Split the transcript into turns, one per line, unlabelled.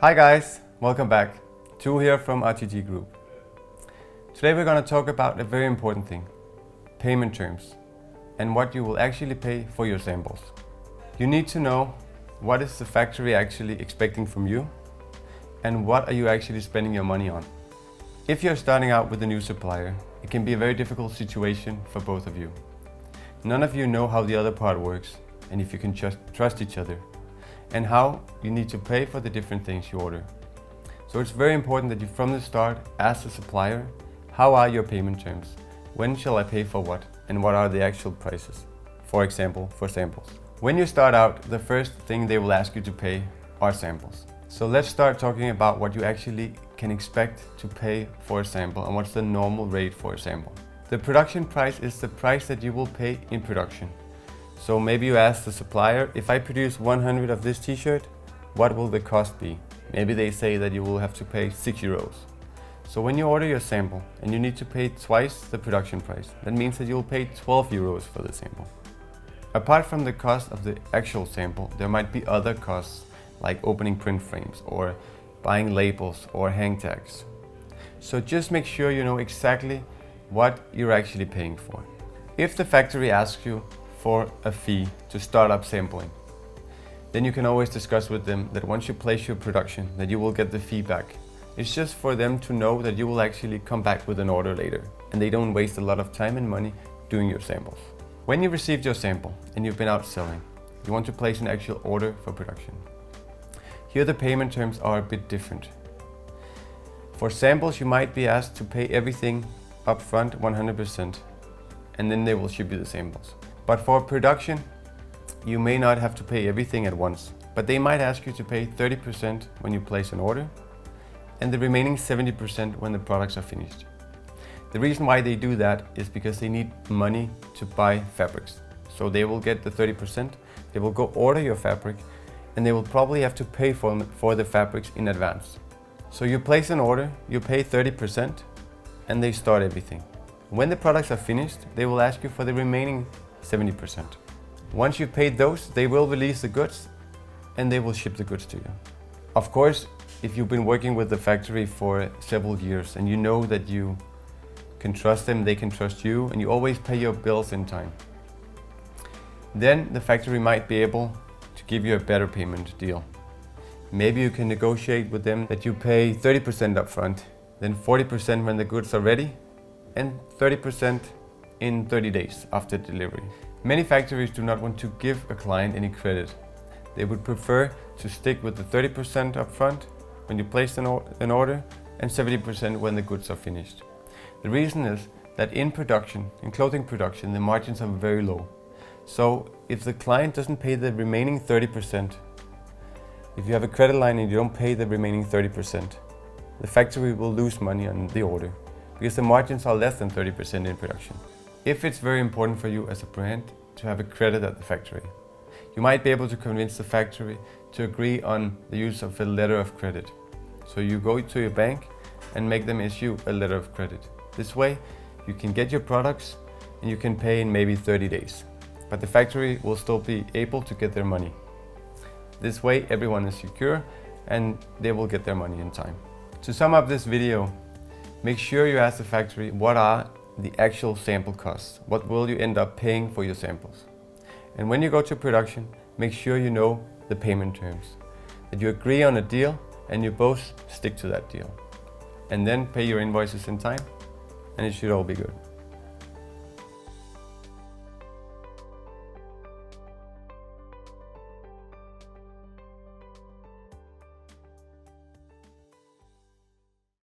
Hi guys, welcome back. Tue here from RTG Group. Today we're going to talk about a very important thing, payment terms, and what you will actually pay for your samples. You need to know what is the factory actually expecting from you and what are you actually spending your money on. If you're starting out with a new supplier, it can be a very difficult situation for both of you. None of you know how the other part works and if you can trust each other, and how you need to pay for the different things you order. So it's very important that you from the start ask the supplier, how are your payment terms? When shall I pay for what? And what are the actual prices? For example, for samples. When you start out, the first thing they will ask you to pay are samples. So let's start talking about what you actually can expect to pay for a sample and what's the normal rate for a sample. The production price is the price that you will pay in production. So maybe you ask the supplier, if I produce 100 of this t-shirt, what will the cost be? Maybe they say that you will have to pay 6 euros. So when you order your sample and you need to pay twice the production price, that means that you'll pay 12 euros for the sample. Apart from the cost of the actual sample, there might be other costs like opening print frames or buying labels or hang tags. So just make sure you know exactly what you're actually paying for. If the factory asks you for a fee to start up sampling, then you can always discuss with them that once you place your production that you will get the feedback. It's just for them to know that you will actually come back with an order later and they don't waste a lot of time and money doing your samples. When you received your sample and you've been out selling, you want to place an actual order for production. Here the payment terms are a bit different. For samples you might be asked to pay everything up front 100% and then they will ship you the samples. But for production, you may not have to pay everything at once, but they might ask you to pay 30% when you place an order and the remaining 70% when the products are finished. The reason why they do that is because they need money to buy fabrics. So they will get the 30%, they will go order your fabric and they will probably have to pay for the fabrics in advance. So you place an order, you pay 30% and they start everything. When the products are finished, they will ask you for the remaining 70%. Once you've paid those, they will release the goods and they will ship the goods to you. Of course, if you've been working with the factory for several years and you know that you can trust them, they can trust you, and you always pay your bills in time, then the factory might be able to give you a better payment deal. Maybe you can negotiate with them that you pay 30% upfront, then 40% when the goods are ready, and 30% in 30 days after delivery. Many factories do not want to give a client any credit. They would prefer to stick with the 30% upfront when you place an order and 70% when the goods are finished. The reason is that in production, in clothing production, the margins are very low. So if the client doesn't pay the remaining 30%, if you have a credit line and you don't pay the remaining 30%, the factory will lose money on the order because the margins are less than 30% in production. If it's very important for you as a brand to have a credit at the factory, you might be able to convince the factory to agree on the use of a letter of credit. So you go to your bank and make them issue a letter of credit. This way you can get your products and you can pay in maybe 30 days. But the factory will still be able to get their money. This way everyone is secure and they will get their money in time. To sum up this video, make sure you ask the factory what are the actual sample costs. What will you end up paying for your samples? And when you go to production, make sure you know the payment terms. That you agree on a deal and you both stick to that deal. And then pay your invoices in time and it should all be good.